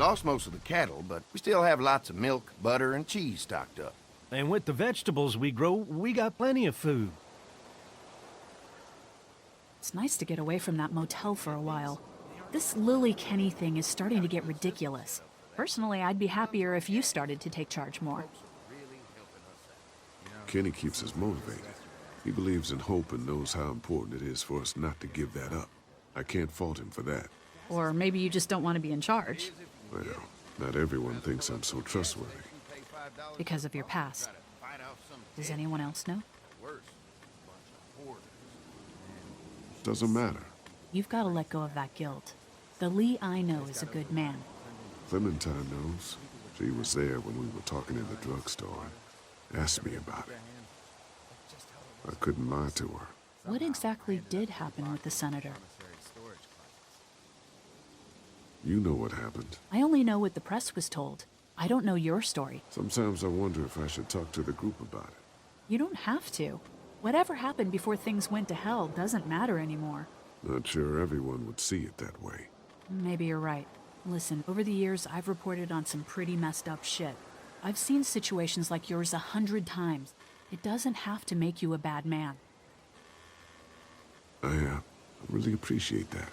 lost most of the cattle, but we still have lots of milk, butter, and cheese stocked up. And with the vegetables we grow, we got plenty of food. It's nice to get away from that motel for a while. This Lily Kenny thing is starting to get ridiculous. Personally, I'd be happier if you started to take charge more. Kenny keeps us motivated. He believes in hope and knows how important it is for us not to give that up. I can't fault him for that. Or maybe you just don't want to be in charge. Well, not everyone thinks I'm so trustworthy. Because of your past. Does anyone else know? Doesn't matter. You've got to let go of that guilt. The Lee I know is a good man. Clementine knows. She was there when we were talking in the drugstore and asked me about it. I couldn't lie to her. What exactly did happen with the senator? You know what happened. I only know what the press was told. I don't know your story. Sometimes I wonder if I should talk to the group about it. You don't have to. Whatever happened before things went to hell doesn't matter anymore. Not sure everyone would see it that way. Maybe you're right. Listen, over the years, I've reported on some pretty messed up shit. I've seen situations like yours 100 times. It doesn't have to make you a bad man. I really appreciate that.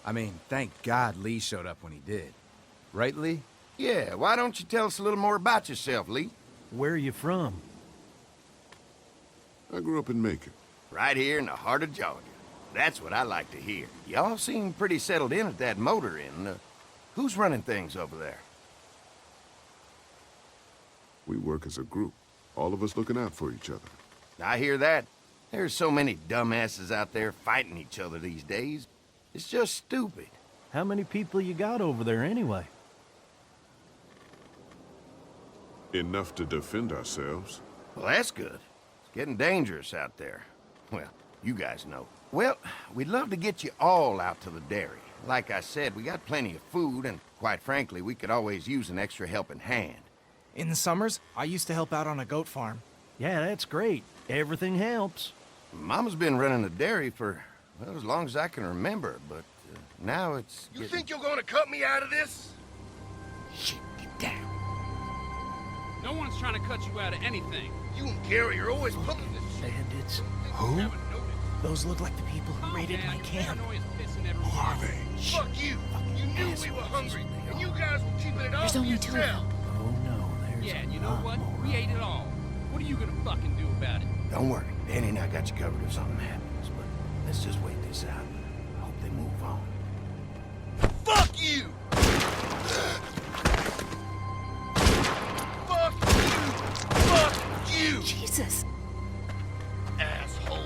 I mean, thank God Lee showed up when he did. Right, Lee? Yeah, why don't you tell us a little more about yourself, Lee? Where are you from? I grew up in Macon. Right here in the heart of Georgia. That's what I like to hear. Y'all seem pretty settled in at that motor inn. Who's running things over there? We work as a group. All of us looking out for each other. I hear that. There's so many dumbasses out there fighting each other these days. It's just stupid. How many people you got over there anyway? Enough to defend ourselves. Well, that's good. It's getting dangerous out there. Well, you guys know. Well, we'd love to get you all out to the dairy. Like I said, we got plenty of food, and quite frankly, we could always use an extra helping hand. In the summers, I used to help out on a goat farm. Yeah, that's great. Everything helps. Mama's been running the dairy for, well, as long as I can remember, but now it's You think you're gonna cut me out of this? Shit, get down. No one's trying to cut you out of anything. You and Gary are always pulling this shit. Bandits. Who? Those look like the people who raided my camp. Who are they? Fuck you! You knew we were hungry, and you guys were keeping it all There's to only two of yourself. them. Oh no, there's Yeah, and you a know lot what? more We of ate it all. What are you gonna fucking do about it? Don't worry, Danny and I got you covered if something happens, but let's just wait this out. Hope they move on. Fuck you! Fuck you! Fuck you! Jesus! Asshole!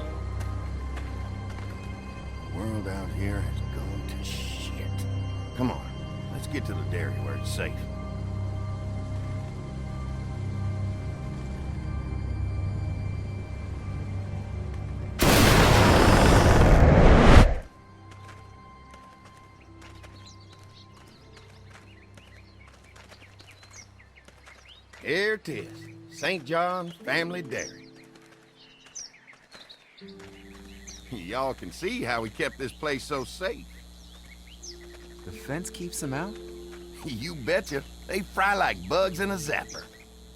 The world out here has gone to shit. Come on, let's get to the dairy where it's safe. Here it is, St. John's Family Dairy. Y'all can see how we kept this place so safe. The fence keeps him out? You betcha. They fry like bugs in a zapper.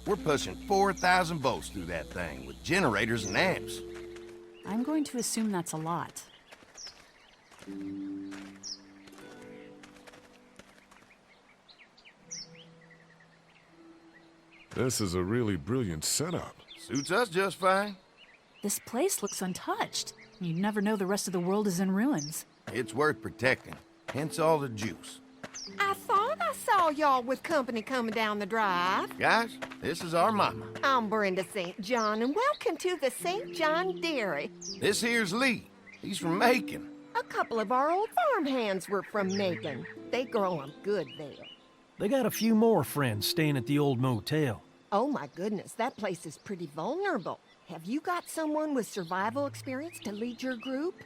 We're pushing 4,000 volts through that thing with generators and amps. I'm going to assume that's a lot. This is a really brilliant setup. Suits us just fine. This place looks untouched. You'd never know the rest of the world is in ruins. It's worth protecting, hence all the juice. I thought I saw y'all with company coming down the drive. Guys, this is our mama. I'm Brenda St. John, and welcome to the St. John Dairy. This here's Lee. He's from Macon. A couple of our old farm hands were from Macon. They grow 'em good there. They got a few more friends staying at the old motel. Oh my goodness, that place is pretty vulnerable. Have you got someone with survival experience to lead your group?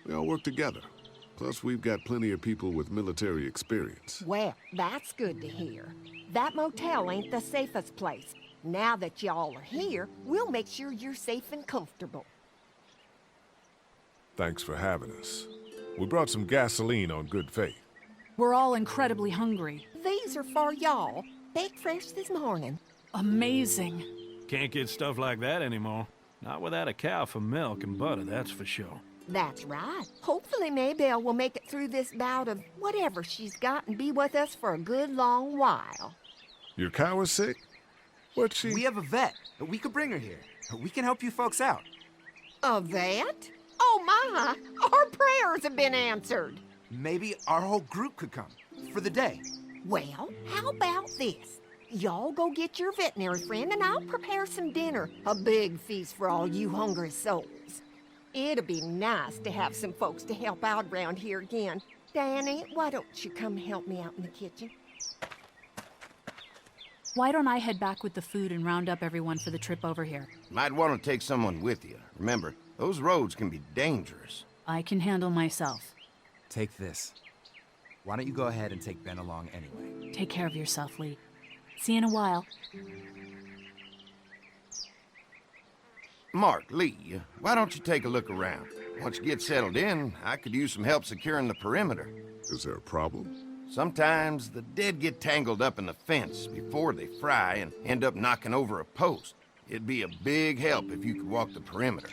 We all work together. Plus, we've got plenty of people with military experience. Well, that's good to hear. That motel ain't the safest place. Now that y'all are here, we'll make sure you're safe and comfortable. Thanks for having us. We brought some gasoline on good faith. We're all incredibly hungry. These are for y'all. Baked fresh this morning. Amazing. Can't get stuff like that anymore. Not without a cow for milk and butter, that's for sure. That's right. Hopefully Maybelle will make it through this bout of whatever she's got and be with us for a good long while. Your cow is sick? What's she? We have a vet. We could bring her here. We can help you folks out. A vet? Oh my! Our prayers have been answered. Maybe our whole group could come. For the day. Well, how about this? Y'all go get your veterinary friend and I'll prepare some dinner. A big feast for all you hungry souls. It'll be nice to have some folks to help out around here again. Danny, why don't you come help me out in the kitchen? Why don't I head back with the food and round up everyone for the trip over here? Might want to take someone with you. Remember, those roads can be dangerous. I can handle myself. Take this. Why don't you go ahead and take Ben along anyway? Take care of yourself, Lee. See you in a while. Mark, Lee, why don't you take a look around? Once you get settled in, I could use some help securing the perimeter. Is there a problem? Sometimes the dead get tangled up in the fence before they fry and end up knocking over a post. It'd be a big help if you could walk the perimeter.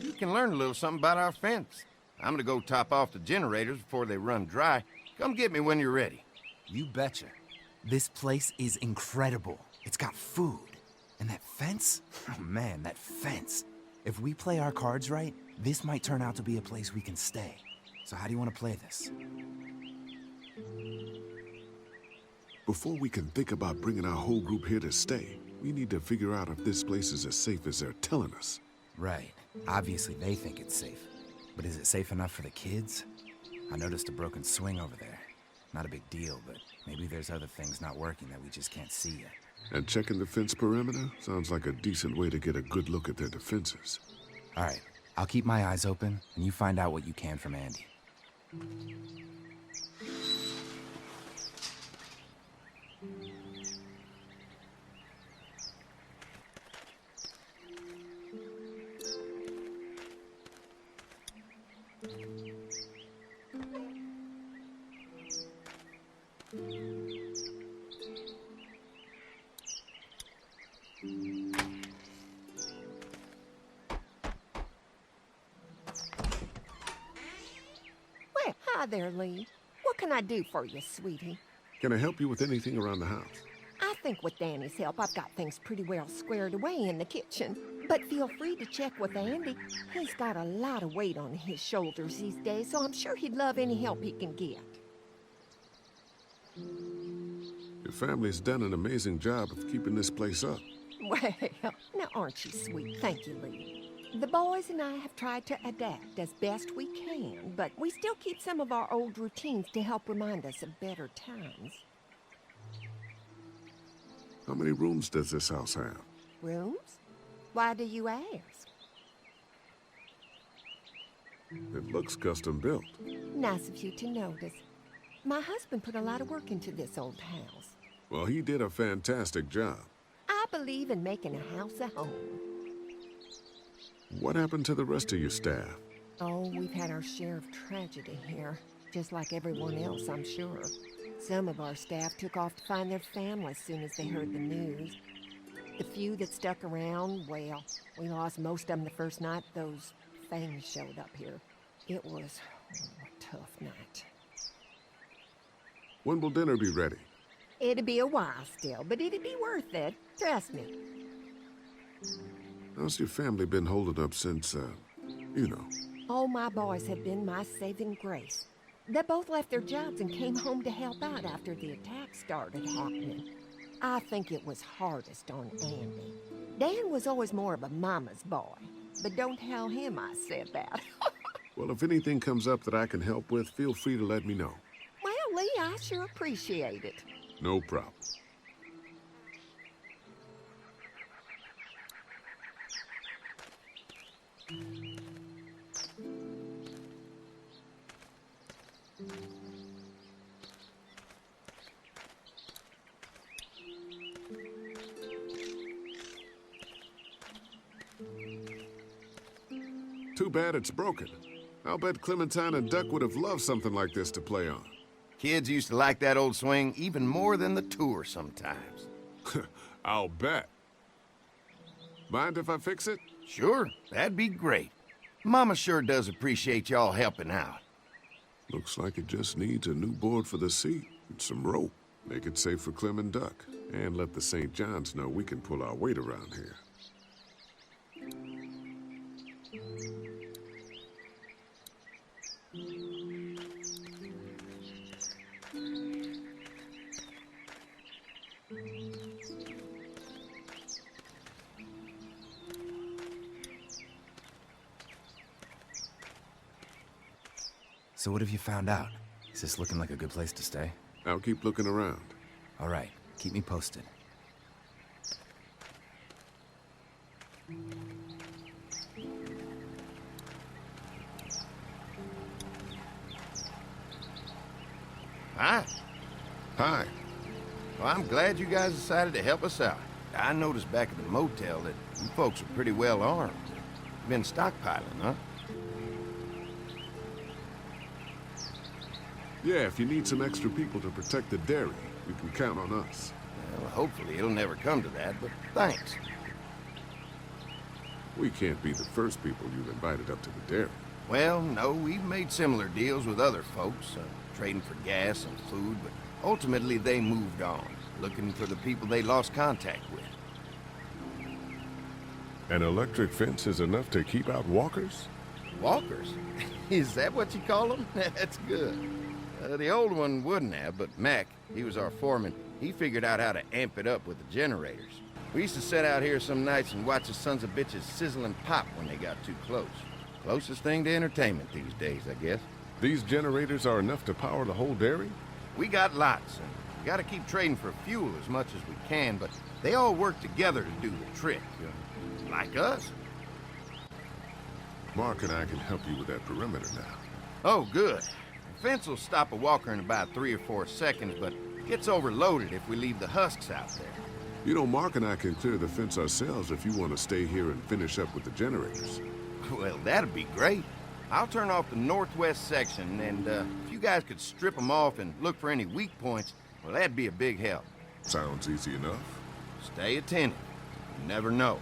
You can learn a little something about our fence. I'm gonna go top off the generators before they run dry. Come get me when you're ready. You betcha. This place is incredible. It's got food. And that fence? Oh man, that fence. If we play our cards right, this might turn out to be a place we can stay. So how do you want to play this? Before we can think about bringing our whole group here to stay, we need to figure out if this place is as safe as they're telling us. Right. Obviously they think it's safe. But is it safe enough for the kids? I noticed a broken swing over there. Not a big deal, but maybe there's other things not working that we just can't see yet. And checking the fence perimeter sounds like a decent way to get a good look at their defenses. All right. I'll keep my eyes open, and you find out what you can from Andy. Well, hi there, Lee. What can I do for you, sweetie? Can I help you with anything around the house? I think with Danny's help, I've got things pretty well squared away in the kitchen. But feel free to check with Andy. He's got a lot of weight on his shoulders these days, so I'm sure he'd love any help he can get. Your family's done an amazing job of keeping this place up. Well, now aren't you sweet? Thank you, Lee. The boys and I have tried to adapt as best we can, but we still keep some of our old routines to help remind us of better times. How many rooms does this house have? Rooms? Why do you ask? It looks custom built. Nice of you to notice. My husband put a lot of work into this old house. Well, he did a fantastic job. I believe in making a house a home. What happened to the rest of your staff? Oh, we've had our share of tragedy here, just like everyone else, I'm sure. Some of our staff took off to find their families as soon as they heard the news. The few that stuck around, well, we lost most of them the first night those things showed up here. It was a tough night. When will dinner be ready? It'll be a while still, but it'll be worth it. Trust me. How's your family been holding up since, you know? All my boys have been my saving grace. They both left their jobs and came home to help out after the attack started happening. I think it was hardest on Andy. Dan was always more of a mama's boy, but don't tell him I said that. Well, if anything comes up that I can help with, feel free to let me know. Well, Lee, I sure appreciate it. No problem. Too bad it's broken. I'll bet Clementine and Duck would have loved something like this to play on. Kids used to like that old swing even more than the tour sometimes. I'll bet. Mind if I fix it? Sure, that'd be great. Mama sure does appreciate y'all helping out. Looks like it just needs a new board for the seat and some rope. Make it safe for Clem and Duck. And let the St. John's know we can pull our weight around here. So what have you found out? Is this looking like a good place to stay? I'll keep looking around. All right, keep me posted. Hi. Hi. Well, I'm glad you guys decided to help us out. I noticed back at the motel that you folks are pretty well armed. You've been stockpiling, huh? Yeah, if you need some extra people to protect the dairy, you can count on us. Well, hopefully it'll never come to that, but thanks. We can't be the first people you've invited up to the dairy. Well, no, we've made similar deals with other folks, trading for gas and food, but ultimately they moved on, looking for the people they lost contact with. An electric fence is enough to keep out walkers? Walkers? Is that what you call them? That's good. The old one wouldn't have, but Mac, he was our foreman, he figured out how to amp it up with the generators. We used to sit out here some nights and watch the sons of bitches sizzle and pop when they got too close. Closest thing to entertainment these days, I guess. These generators are enough to power the whole dairy? We got lots, and we gotta keep trading for fuel as much as we can, but they all work together to do the trick, like us. Mark and I can help you with that perimeter now. Oh, good. The fence will stop a walker in about 3 or 4 seconds, but gets overloaded if we leave the husks out there. You know, Mark and I can clear the fence ourselves if you want to stay here and finish up with the generators. Well, that'd be great. I'll turn off the northwest section, and if you guys could strip them off and look for any weak points, well, that'd be a big help. Sounds easy enough. Stay attentive. You never know.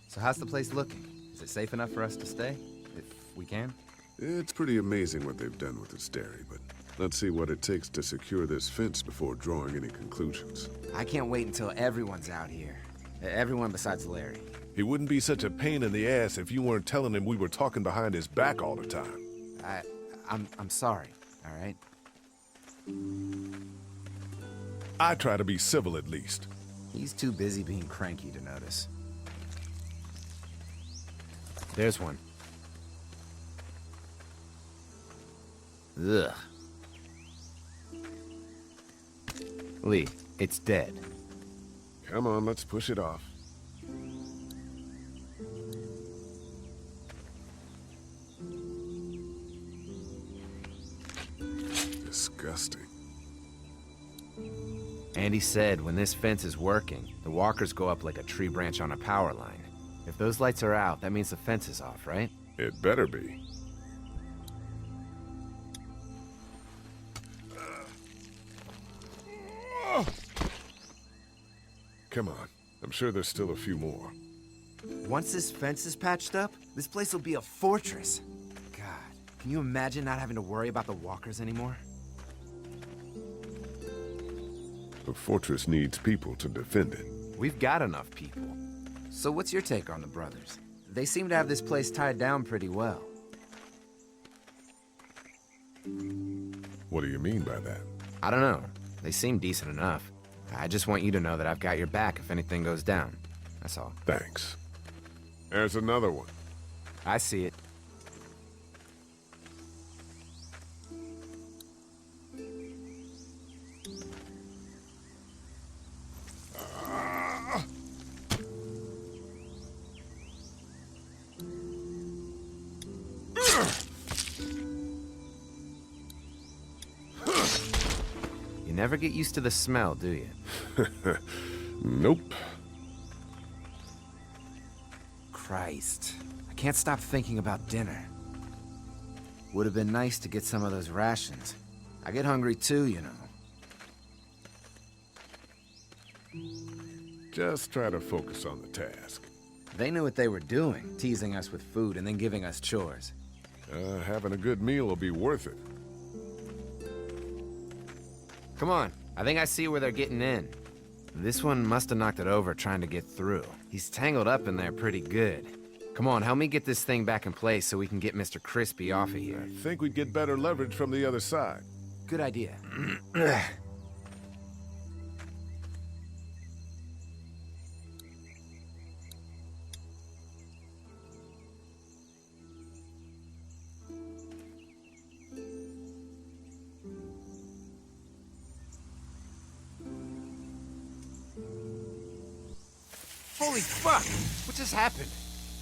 So how's the place looking? Is it safe enough for us to stay? If we can? It's pretty amazing what they've done with this dairy, but let's see what it takes to secure this fence before drawing any conclusions. I can't wait until everyone's out here. Everyone besides Larry. He wouldn't be such a pain in the ass if you weren't telling him we were talking behind his back all the time. I'm sorry, all right? I try to be civil at least. He's too busy being cranky to notice. There's one. Ugh. Lee, it's dead. Come on, let's push it off. Disgusting. Andy said when this fence is working, the walkers go up like a tree branch on a power line. If those lights are out, that means the fence is off, right? It better be. Come on. I'm sure there's still a few more. Once this fence is patched up, this place will be a fortress. God, can you imagine not having to worry about the walkers anymore? The fortress needs people to defend it. We've got enough people. So what's your take on the brothers? They seem to have this place tied down pretty well. What do you mean by that? I don't know. They seem decent enough. I just want you to know that I've got your back if anything goes down. That's all. Thanks. There's another one. I see it. You You never get used to the smell, do you? Nope. Christ. I can't stop thinking about dinner. Would have been nice to get some of those rations. I get hungry too, you know. Just try to focus on the task. They knew what they were doing, teasing us with food and then giving us chores. Having a good meal will be worth it. Come on, I think I see where they're getting in. This one must have knocked it over trying to get through. He's tangled up in there pretty good. Come on, help me get this thing back in place so we can get Mr. Crispy off of here. I think we'd get better leverage from the other side. Good idea. Holy fuck! What just happened?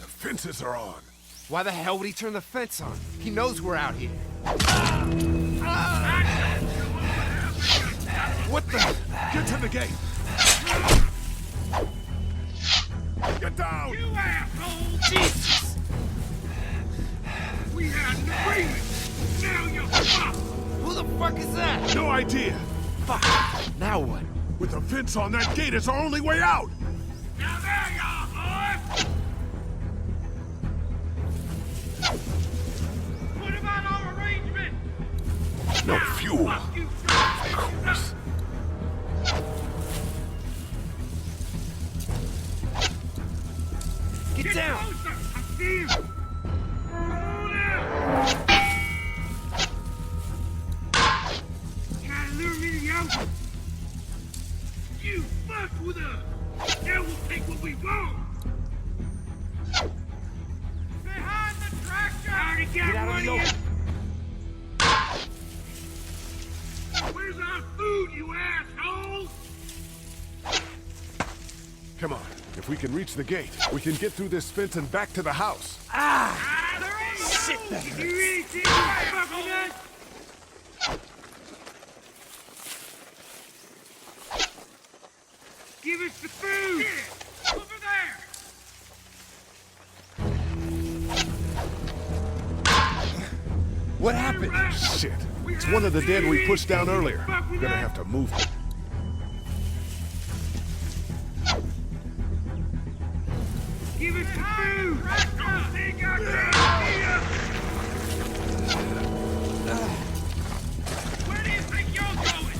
The fences are on. Why the hell would he turn the fence on? He knows we're out here. What the? Get to the gate! Get down! You asshole! Jesus! We had an agreement. Now you're fucked. Who the fuck is that? No idea! Fuck! Now what? With the fence on that gate, it's our only way out! Now there you are, boy. What about our arrangement? No fuel. Fuck you, Of course. Get down! Closer. I see him. Hold out. Try to lure me to the ocean. You fucked with us. Now we'll take what we want. Behind the tractor. I already got one of you. Where's our food, you assholes? Come on. If we can reach the gate, we can get through this fence and back to the house. Shit, that hurts. You really think you fuck with us? Give us the food! Yeah, over there! What happened? Shit. It's one of the dead we pushed down earlier. We're gonna have to move it. Give us the food! Don't think I can't Where do you think you're going?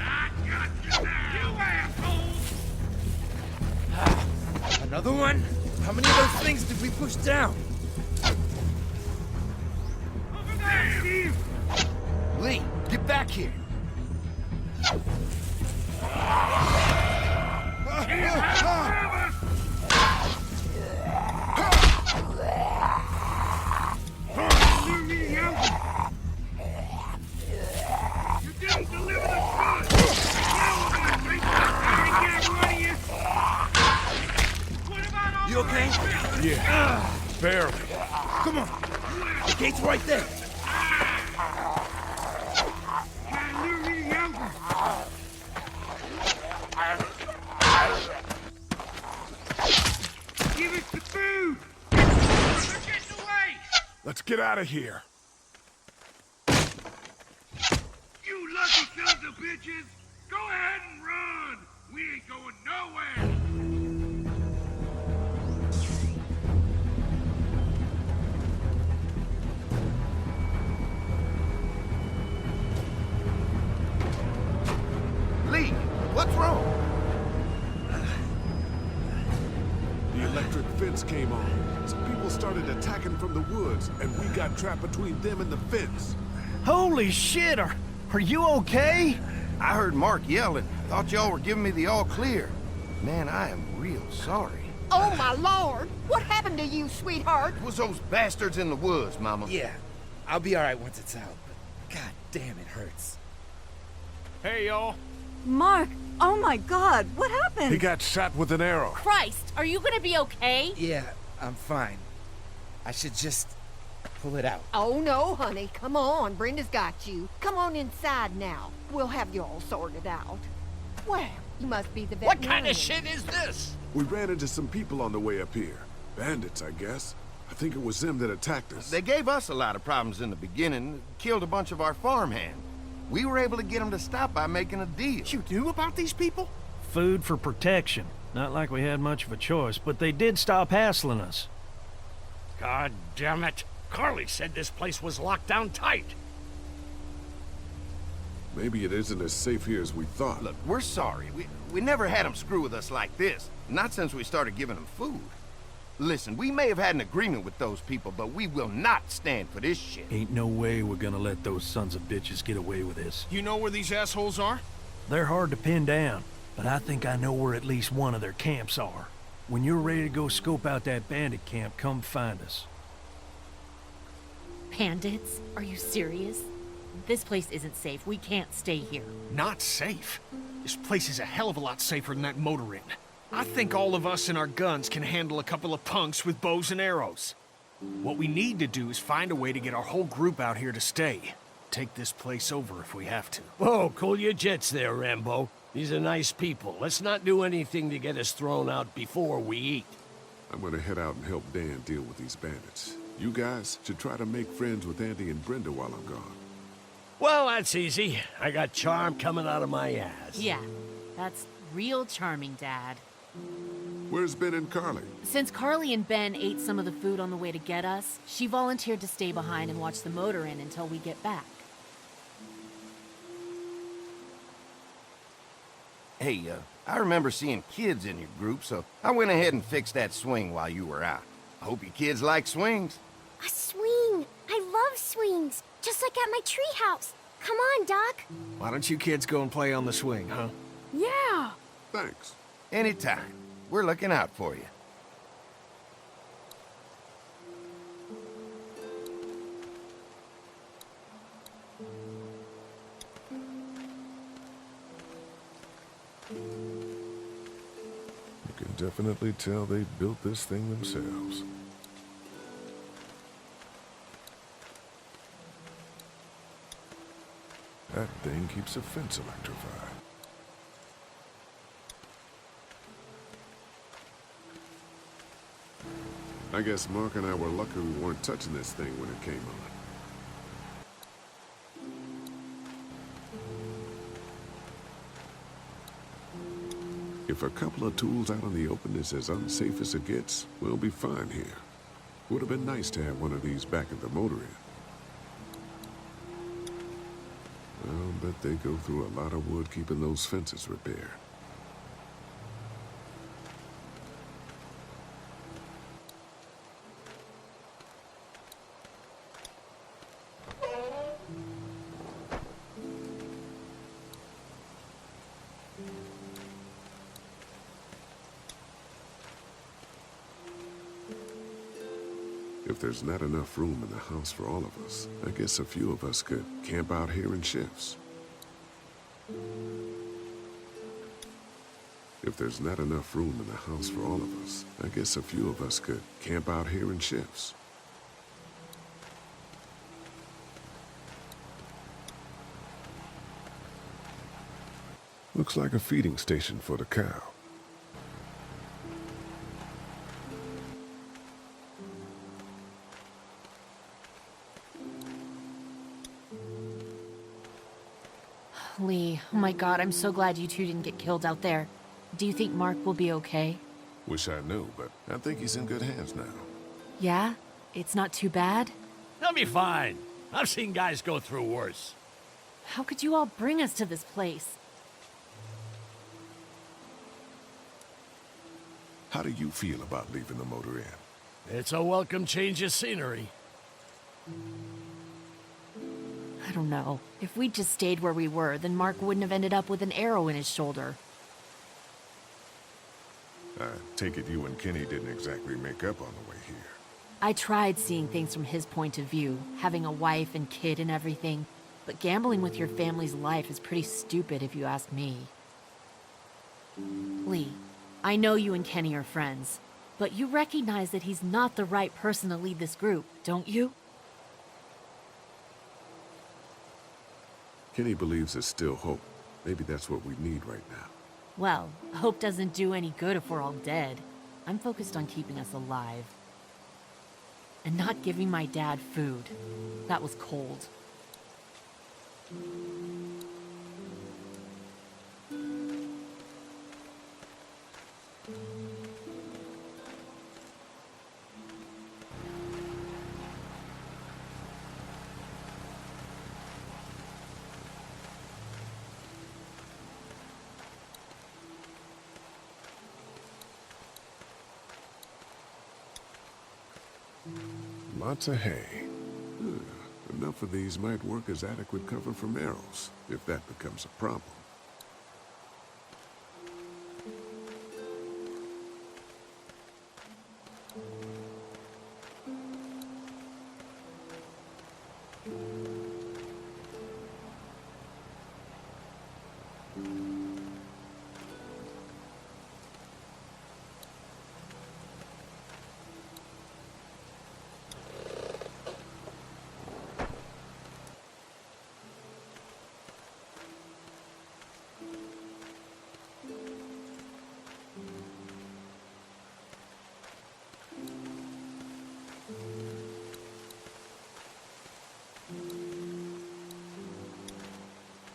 I got you now! You assholes! Another one? How many of those things did we push down? Over there, Steve! Lee, get back here! You okay? Yeah. Barely. Come on! The gate's right there! Give us the food! They're getting away! Let's get out of here. You lucky sons of bitches! Go ahead and run! We ain't going nowhere! Lee, what's wrong? The electric fence came on. Some people started attacking from the woods, and we got trapped between them and the fence. Holy shit, are you okay? I heard Mark yelling. Thought y'all were giving me the all clear. Man, I am real sorry. Oh, my Lord! What happened to you, sweetheart? It was those bastards in the woods, Mama. Yeah, I'll be alright once it's out, but god damn, it hurts. Hey, y'all. Mark, oh my god, what happened? He got shot with an arrow. Christ, are you gonna be okay? Yeah, I'm fine. I should just pull it out. Oh, no, honey. Come on. Brenda's got you. Come on inside now. We'll have you all sorted out. Well, you must be the veterinarian. What kind of shit is this? We ran into some people on the way up here. Bandits, I guess. I think it was them that attacked us. They gave us a lot of problems in the beginning, killed a bunch of our farmhands. We were able to get them to stop by making a deal. You knew about these people? Food for protection. Not like we had much of a choice, but they did stop hassling us. God damn it. Carly said this place was locked down tight. Maybe it isn't as safe here as we thought. Look, we're sorry. We never had them screw with us like this. Not since we started giving them food. Listen, we may have had an agreement with those people, but we will not stand for this shit. Ain't no way we're gonna let those sons of bitches get away with this. You know where these assholes are? They're hard to pin down, but I think I know where at least one of their camps are. When you're ready to go scope out that bandit camp, come find us. Bandits? Are you serious? This place isn't safe. We can't stay here. Not safe? This place is a hell of a lot safer than that motor inn. I think all of us and our guns can handle a couple of punks with bows and arrows. What we need to do is find a way to get our whole group out here to stay. Take this place over if we have to. Whoa, cool your jets there, Rambo. These are nice people. Let's not do anything to get us thrown out before we eat. I'm gonna head out and help Dan deal with these bandits. You guys should try to make friends with Andy and Brenda while I'm gone. Well, that's easy. I got charm coming out of my ass. Yeah, that's real charming, Dad. Where's Ben and Carly? Since Carly and Ben ate some of the food on the way to get us, she volunteered to stay behind and watch the motor inn until we get back. Hey, I remember seeing kids in your group, so I went ahead and fixed that swing while you were out. I hope your kids like swings. A swing! I love swings! Just like at my treehouse. Come on, Doc. Why don't you kids go and play on the swing, huh? Yeah! Thanks. Anytime. We're looking out for you. You can definitely tell they built this thing themselves. That thing keeps a fence electrified. I guess Mark and I were lucky we weren't touching this thing when it came on. If a couple of tools out in the open is as unsafe as it gets, we'll be fine here. Would have been nice to have one of these back at the motor inn. I'll bet they go through a lot of wood keeping those fences repaired. If there's not enough room in the house for all of us, I guess a few of us could camp out here in shifts. If there's not enough room in the house for all of us, I guess a few of us could camp out here in shifts. Looks like a feeding station for the cow. Lee, oh my God, I'm so glad you two didn't get killed out there. Do you think Mark will be okay? Wish I knew, but I think he's in good hands now. Yeah? It's not too bad? They'll be fine. I've seen guys go through worse. How could you all bring us to this place? How do you feel about leaving the motor inn? It's a welcome change of scenery. I don't know. If we'd just stayed where we were, then Mark wouldn't have ended up with an arrow in his shoulder. I take it you and Kenny didn't exactly make up on the way here. I tried seeing things from his point of view, having a wife and kid and everything, but gambling with your family's life is pretty stupid if you ask me. Lee, I know you and Kenny are friends, but you recognize that he's not the right person to lead this group, don't you? Kenny believes there's still hope. Maybe that's what we need right now. Well, hope doesn't do any good if we're all dead. I'm focused on keeping us alive. And not giving my dad food. That was cold. Lots of hay. Enough of these might work as adequate cover from arrows, if that becomes a problem.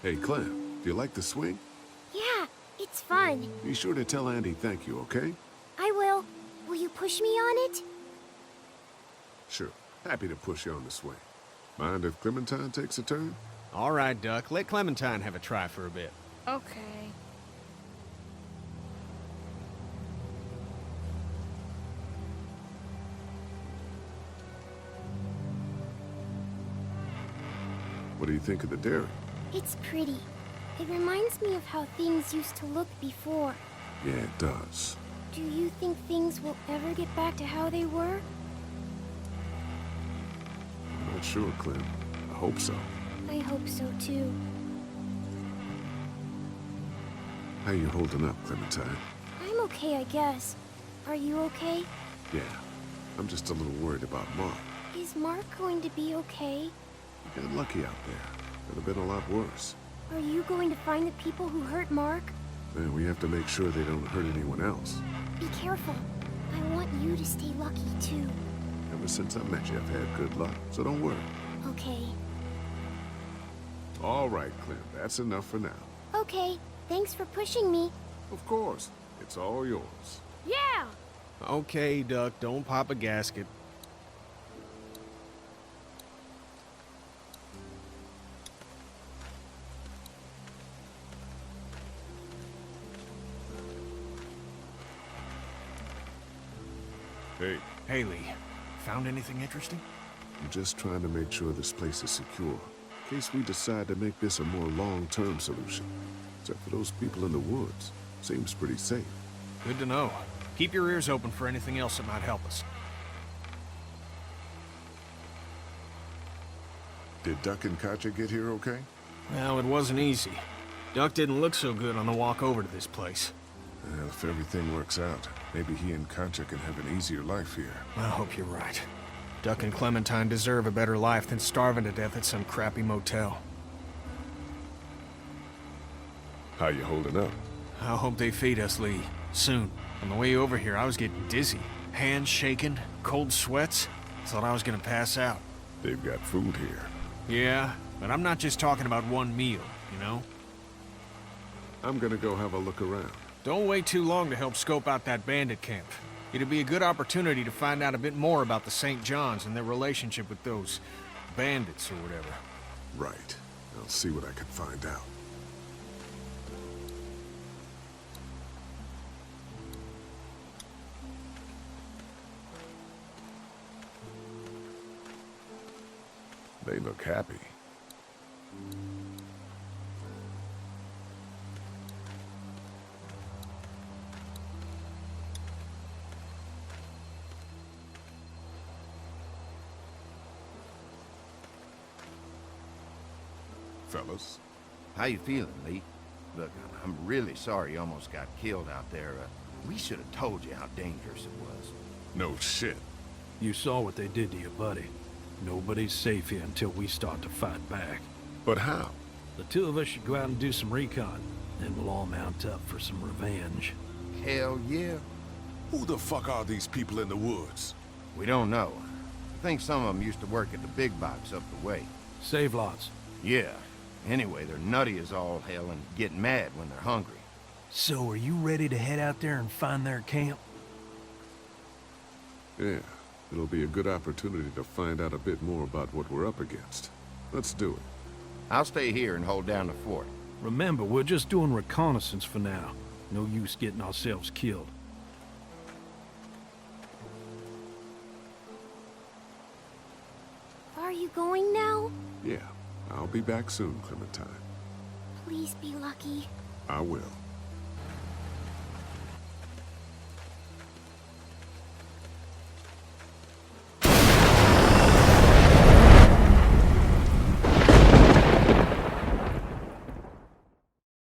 Hey, Clem, do you like the swing? Yeah, it's fun. Be sure to tell Andy thank you, okay? I will. Will you push me on it? Sure. Happy to push you on the swing. Mind if Clementine takes a turn? All right, Duck. Let Clementine have a try for a bit. Okay. What do you think of the dairy? It's pretty. It reminds me of how things used to look before. Yeah, it does. Do you think things will ever get back to how they were? I'm not sure, Clem. I hope so. I hope so too. How you holding up, Clementine? I'm okay, I guess. Are you okay? Yeah. I'm just a little worried about Mark. Is Mark going to be okay? You got lucky out there. Could have been a lot worse. Are you going to find the people who hurt Mark? Man, we have to make sure they don't hurt anyone else. Be careful. I want you to stay lucky, too. Ever since I met you, I've had good luck, so don't worry. Okay. All right, Clem, that's enough for now. Okay, thanks for pushing me. Of course. It's all yours. Yeah! Okay, Duck, don't pop a gasket. Hey. Hey, Lee. Found anything interesting? I'm just trying to make sure this place is secure, in case we decide to make this a more long-term solution. Except for those people in the woods. Seems pretty safe. Good to know. Keep your ears open for anything else that might help us. Did Duck and Katja get here okay? Well, it wasn't easy. Duck didn't look so good on the walk over to this place. Well, if everything works out, maybe he and Katja can have an easier life here. I hope you're right. Duck and Clementine deserve a better life than starving to death at some crappy motel. How you holding up? I hope they feed us, Lee. Soon. On the way over here, I was getting dizzy. Hands shaking, cold sweats. Thought I was gonna pass out. They've got food here. Yeah, but I'm not just talking about one meal, you know? I'm gonna go have a look around. Don't wait too long to help scope out that bandit camp. It'd be a good opportunity to find out a bit more about the St. John's and their relationship with those bandits or whatever. Right. I'll see what I can find out. They look happy. Fellas. How you feeling, Lee? Look, I'm really sorry you almost got killed out there. We should have told you how dangerous it was. No shit. You saw what they did to your buddy. Nobody's safe here until we start to fight back. But how? The two of us should go out and do some recon. Then we'll all mount up for some revenge. Hell yeah. Who the fuck are these people in the woods? We don't know. I think some of them used to work at the big box up the way. Save lots. Yeah. Anyway, they're nutty as all hell and get mad when they're hungry. So, are you ready to head out there and find their camp? Yeah, it'll be a good opportunity to find out a bit more about what we're up against. Let's do it. I'll stay here and hold down the fort. Remember, we're just doing reconnaissance for now. No use getting ourselves killed. Are you going now? Yeah, I'll be back soon, Clementine. Please be lucky. I will.